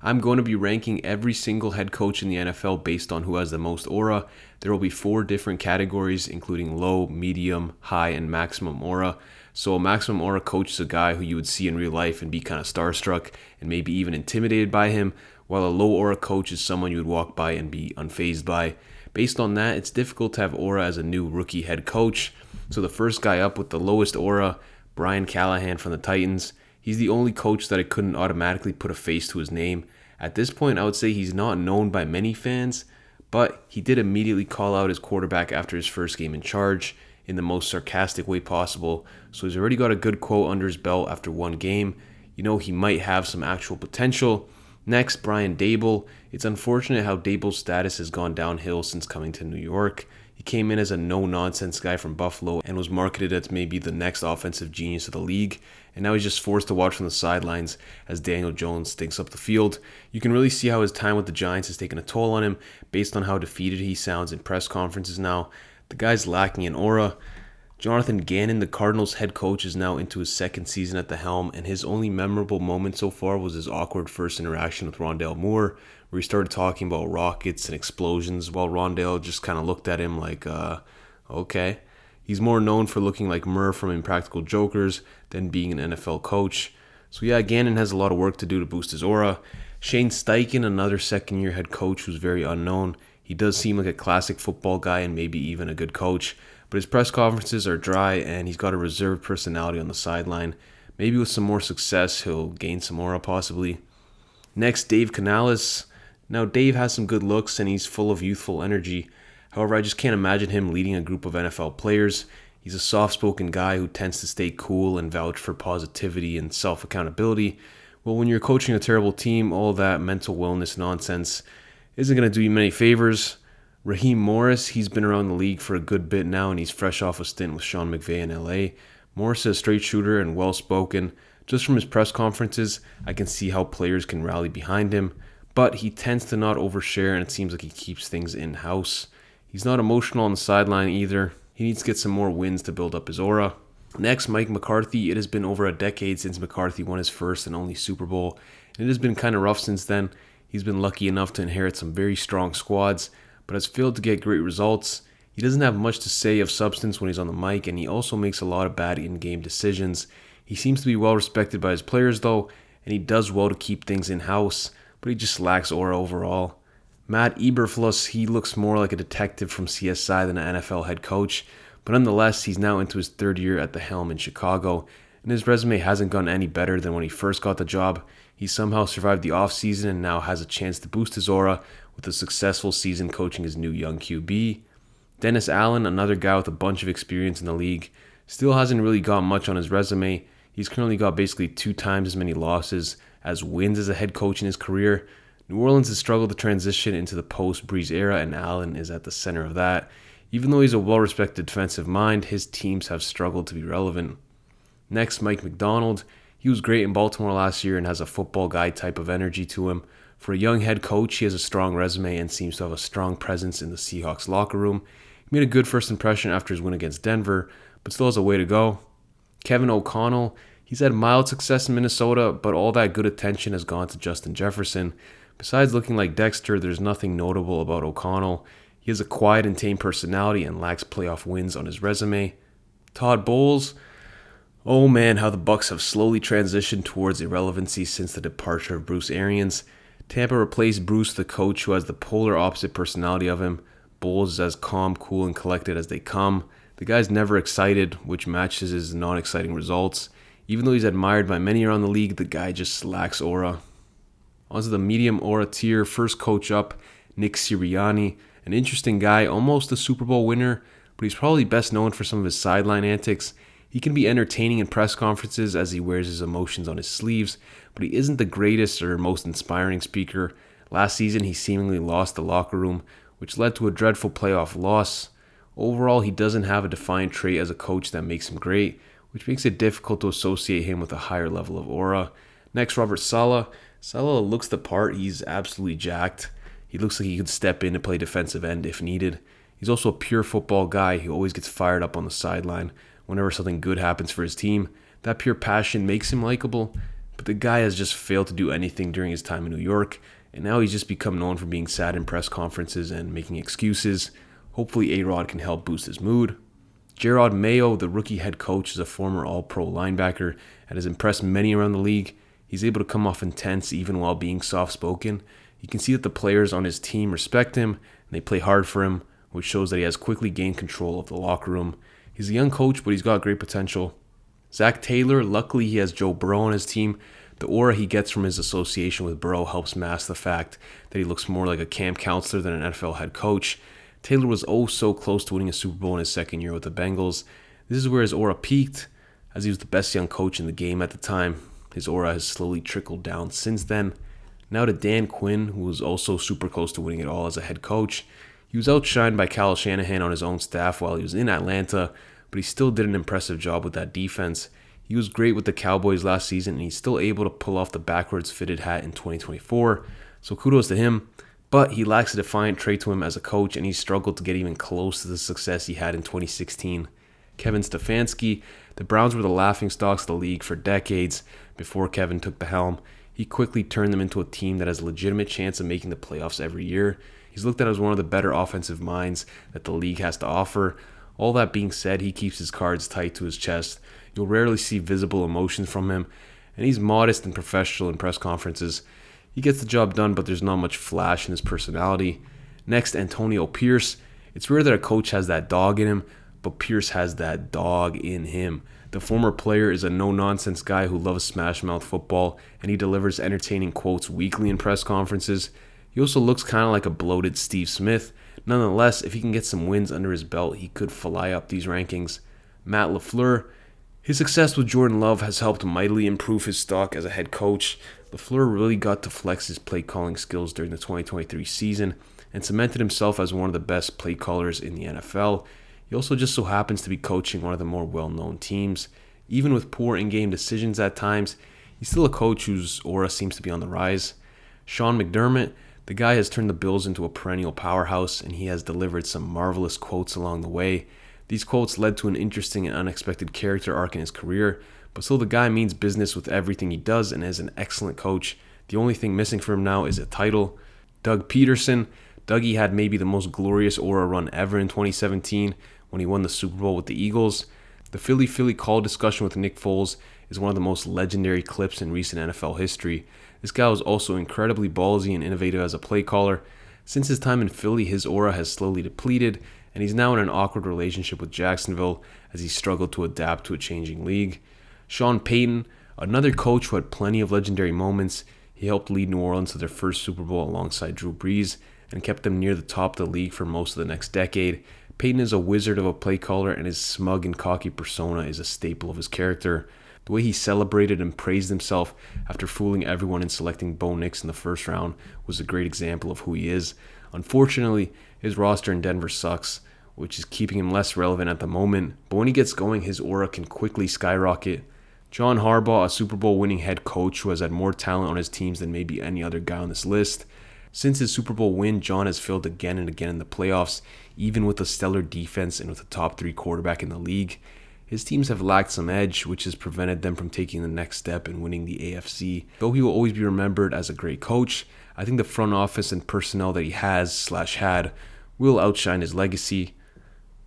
I'm going to be ranking every single head coach in the NFL based on who has the most aura. There will be 4 different categories, including low, medium, high, and maximum aura. So a maximum aura coach is a guy who you would see in real life and be kind of starstruck and maybe even intimidated by him, while a low aura coach is someone you would walk by and be unfazed by. Based on that, it's difficult to have aura as a new rookie head coach. So the first guy up with the lowest aura, Brian Callahan from the Titans. He's the only coach that I couldn't automatically put a face to his name. At this point, I would say he's not known by many fans, but he did immediately call out his quarterback after his first game in charge in the most sarcastic way possible. So he's already got a good quote under his belt after one game. You know he might have some actual potential. Next, Brian Daboll. It's unfortunate how Daboll's status has gone downhill since coming to New York. He came in as a no-nonsense guy from Buffalo and was marketed as maybe the next offensive genius of the league, and now he's just forced to watch from the sidelines as Daniel Jones stinks up the field. You can really see how his time with the Giants has taken a toll on him based on how defeated he sounds in press conferences now. The guy's lacking in aura. Jonathan Gannon, the Cardinals head coach, is now into his second season at the helm, and his only memorable moment so far was his awkward first interaction with Rondale Moore, where he started talking about rockets and explosions while Rondale just kind of looked at him like, okay. He's more known for looking like Murr from Impractical Jokers than being an NFL coach. So yeah, Gannon has a lot of work to do to boost his aura. Shane Steichen, another second-year head coach who's very unknown. He does seem like a classic football guy and maybe even a good coach, but his press conferences are dry and he's got a reserved personality on the sideline. Maybe with some more success, he'll gain some aura possibly. Next, Dave Canales. Now, Dave has some good looks and he's full of youthful energy. However, I just can't imagine him leading a group of NFL players. He's a soft-spoken guy who tends to stay cool and vouch for positivity and self-accountability. Well, when you're coaching a terrible team, all that mental wellness nonsense isn't going to do you many favors. Raheem Morris, he's been around the league for a good bit now and he's fresh off a stint with Sean McVey in LA. Morris is a straight shooter and well-spoken. Just from his press conferences, I can see how players can rally behind him, but he tends to not overshare and it seems like he keeps things in-house. He's not emotional on the sideline either. He needs to get some more wins to build up his aura. Next, Mike McCarthy. It has been over a decade since McCarthy won his first and only Super Bowl, and it has been kind of rough since then. He's been lucky enough to inherit some very strong squads, but has failed to get great results. He doesn't have much to say of substance when he's on the mic, and he also makes a lot of bad in-game decisions. He seems to be well respected by his players though, and he does well to keep things in-house, but he just lacks aura overall. Matt Eberflus, he looks more like a detective from CSI than an NFL head coach, but nonetheless, he's now into his third year at the helm in Chicago, and his resume hasn't gotten any better than when he first got the job. He somehow survived the offseason and now has a chance to boost his aura with a successful season coaching his new young QB. Dennis Allen, another guy with a bunch of experience in the league, still hasn't really got much on his resume. He's currently got basically 2 times as many losses as wins as a head coach in his career. New Orleans has struggled to transition into the post-Breeze era, and Allen is at the center of that. Even though he's a well-respected defensive mind, his teams have struggled to be relevant. Next, Mike McDonald. He was great in Baltimore last year and has a football guy type of energy to him. For a young head coach, he has a strong resume and seems to have a strong presence in the Seahawks locker room. He made a good first impression after his win against Denver, but still has a way to go. Kevin O'Connell. He's had mild success in Minnesota, but all that good attention has gone to Justin Jefferson. Besides looking like Dexter, there's nothing notable about O'Connell. He has a quiet and tame personality and lacks playoff wins on his resume. Todd Bowles. Oh man, how the Bucs have slowly transitioned towards irrelevancy since the departure of Bruce Arians. Tampa replaced Bruce, the coach who has the polar opposite personality of him. Bowles is as calm, cool, and collected as they come. The guy's never excited, which matches his non-exciting results. Even though he's admired by many around the league, the guy just lacks aura. Onto the medium aura tier, first coach up, Nick Sirianni. An interesting guy, almost a Super Bowl winner, but he's probably best known for some of his sideline antics. He can be entertaining in press conferences as he wears his emotions on his sleeves, but he isn't the greatest or most inspiring speaker. Last season, he seemingly lost the locker room, which led to a dreadful playoff loss. Overall, he doesn't have a defined trait as a coach that makes him great, which makes it difficult to associate him with a higher level of aura. Next, Robert Saleh. Saleh looks the part. He's absolutely jacked. He looks like he could step in to play defensive end if needed. He's also a pure football guy. He always gets fired up on the sideline whenever something good happens for his team. That pure passion makes him likable. but the guy has just failed to do anything during his time in New York, and now he's just become known for being sad in press conferences and making excuses. Hopefully A-Rod can help boost his mood. Gerrod Mayo, the rookie head coach, is a former All-Pro linebacker and has impressed many around the league. He's able to come off intense even while being soft-spoken. You can see that the players on his team respect him and they play hard for him, which shows that he has quickly gained control of the locker room. He's a young coach, but he's got great potential. Zack Taylor, luckily he has Joe Burrow on his team. The aura he gets from his association with Burrow helps mask the fact that he looks more like a camp counselor than an NFL head coach. Taylor was so close to winning a Super Bowl in his second year with the Bengals. This is where his aura peaked, as he was the best young coach in the game at the time. His aura has slowly trickled down since then. Now to Dan Quinn, who was also super close to winning it all as a head coach. He was outshined by Shanahan on his own staff while he was in Atlanta, but he still did an impressive job with that defense. He was great with the Cowboys last season, and he's still able to pull off the backwards fitted hat in 2024, so kudos to him. But he lacks a defiant trait to him as a coach, and he's struggled to get even close to the success he had in 2016. Kevin Stefanski, the Browns were the laughingstocks of the league for decades before Kevin took the helm. He quickly turned them into a team that has a legitimate chance of making the playoffs every year. He's looked at as one of the better offensive minds that the league has to offer. All that being said, he keeps his cards tight to his chest. You'll rarely see visible emotions from him, and he's modest and professional in press conferences. He gets the job done, but there's not much flash in his personality. Next, Antonio Pierce. It's rare that a coach has that dog in him, but Pierce has that dog in him. The former player is a no-nonsense guy who loves smash-mouth football, and he delivers entertaining quotes weekly in press conferences. He also looks kind of like a bloated Steve Smith. Nonetheless, if he can get some wins under his belt, he could fly up these rankings. Matt LaFleur. His success with Jordan Love has helped mightily improve his stock as a head coach. LaFleur really got to flex his play calling skills during the 2023 season and cemented himself as one of the best play callers in the NFL. He also just so happens to be coaching one of the more well-known teams. Even with poor in-game decisions at times, he's still a coach whose aura seems to be on the rise. Sean McDermott, the guy has turned the Bills into a perennial powerhouse, and he has delivered some marvelous quotes along the way. These quotes led to an interesting and unexpected character arc in his career, but still the guy means business with everything he does and is an excellent coach. The only thing missing for him now is a title. Doug Pederson. Dougie had maybe the most glorious aura run ever in 2017 when he won the Super Bowl with the Eagles. The Philly call discussion with Nick Foles is one of the most legendary clips in recent NFL history. This guy was also incredibly ballsy and innovative as a play caller. Since his time in Philly, his aura has slowly depleted, and he's now in an awkward relationship with Jacksonville as he struggled to adapt to a changing league. Sean Payton, another coach who had plenty of legendary moments. He helped lead New Orleans to their first Super Bowl alongside Drew Brees and kept them near the top of the league for most of the next decade. Payton is a wizard of a play caller, and his smug and cocky persona is a staple of his character. The way he celebrated and praised himself after fooling everyone in selecting Bo Nix in the first round was a great example of who he is. Unfortunately, his roster in Denver sucks, which is keeping him less relevant at the moment, but when he gets going, his aura can quickly skyrocket. John Harbaugh, a Super Bowl winning head coach who has had more talent on his teams than maybe any other guy on this list. Since his Super Bowl win, John has failed again and again in the playoffs, even with a stellar defense and with a top 3 quarterback in the league. His teams have lacked some edge, which has prevented them from taking the next step and winning the AFC. Though he will always be remembered as a great coach, I think the front office and personnel that he has/had will outshine his legacy.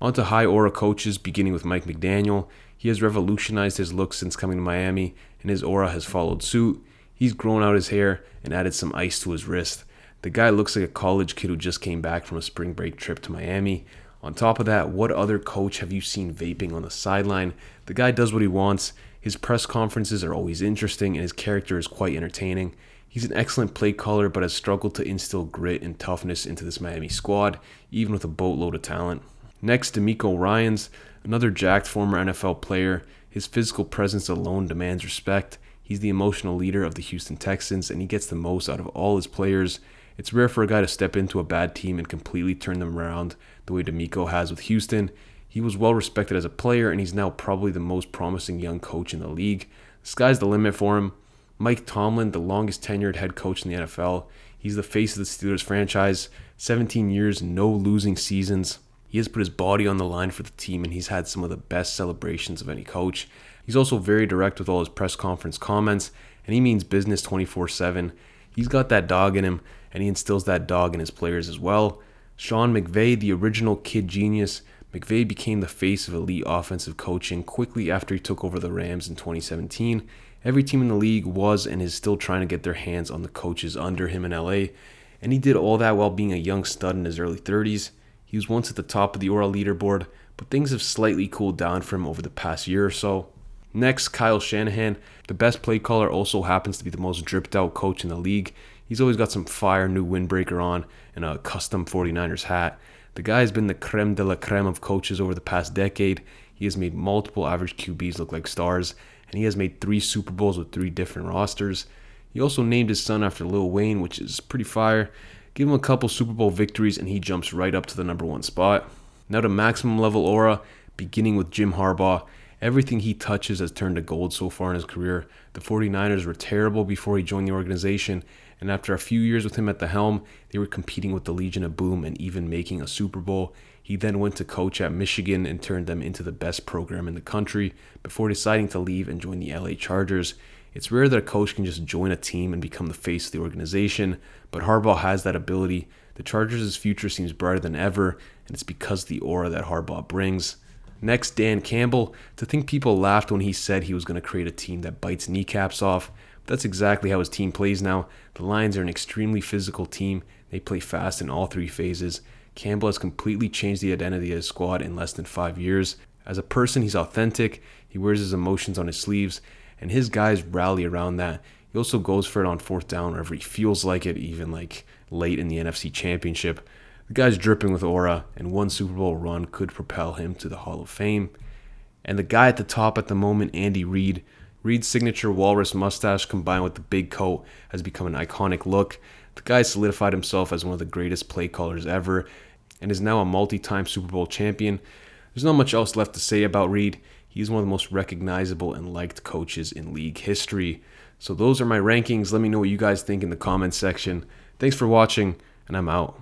On to high aura coaches, beginning with Mike McDaniel. He has revolutionized his look since coming to Miami, and his aura has followed suit. He's grown out his hair and added some ice to his wrist. The guy looks like a college kid who just came back from a spring break trip to Miami. On top of that, what other coach have you seen vaping on the sideline? The guy does what he wants. His press conferences are always interesting, and his character is quite entertaining. He's an excellent play caller, but has struggled to instill grit and toughness into this Miami squad, even with a boatload of talent. Next, D'Amico Ryans, another jacked former NFL player. His physical presence alone demands respect. He's the emotional leader of the Houston Texans, and he gets the most out of all his players. It's rare for a guy to step into a bad team and completely turn them around the way D'Amico has with Houston. He was well respected as a player, and he's now probably the most promising young coach in the league. The sky's the limit for him. Mike Tomlin, the longest tenured head coach in the NFL. He's the face of the Steelers franchise. 17 years, no losing seasons. He has put his body on the line for the team, and he's had some of the best celebrations of any coach. He's also very direct with all his press conference comments, and he means business 24/7. He's got that dog in him, and he instills that dog in his players as well. Sean McVey, the original kid genius, McVey became the face of elite offensive coaching quickly after he took over the Rams in 2017. Every team in the league was and is still trying to get their hands on the coaches under him in LA, and he did all that while being a young stud in his early 30s. He was once at the top of the Aura leaderboard, but things have slightly cooled down for him over the past year or so. Next, Kyle Shanahan. The best play caller also happens to be the most dripped out coach in the league. He's always got some fire new windbreaker on and a custom 49ers hat. The guy has been the creme de la creme of coaches over the past decade. He has made multiple average QBs look like stars, and he has made 3 Super Bowls with 3 different rosters. He also named his son after Lil Wayne, which is pretty fire. Give him a couple Super Bowl victories and he jumps right up to the number 1 spot. Now to maximum level aura, beginning with Jim Harbaugh. Everything he touches has turned to gold so far in his career. The 49ers were terrible before he joined the organization, and after a few years with him at the helm, they were competing with the Legion of Boom and even making a Super Bowl. He then went to coach at Michigan and turned them into the best program in the country before deciding to leave and join the LA Chargers. It's rare that a coach can just join a team and become the face of the organization, but Harbaugh has that ability. The Chargers' future seems brighter than ever, and it's because of the aura that Harbaugh brings. Next, Dan Campbell. To think people laughed when he said he was going to create a team that bites kneecaps off. But that's exactly how his team plays now. The Lions are an extremely physical team. They play fast in all 3 phases. Campbell has completely changed the identity of his squad in less than 5 years. As a person, he's authentic. He wears his emotions on his sleeves, and his guys rally around that. He also goes for it on 4th down wherever he feels like it, even like late in the NFC Championship. The guy's dripping with aura, and 1 Super Bowl run could propel him to the Hall of Fame. And the guy at the top at the moment, Andy Reid. Reid's signature walrus mustache combined with the big coat has become an iconic look. The guy solidified himself as one of the greatest play callers ever and is now a multi-time Super Bowl champion. There's not much else left to say about Reid. He's one of the most recognizable and liked coaches in league history. So those are my rankings. Let me know what you guys think in the comments section. Thanks for watching, and I'm out.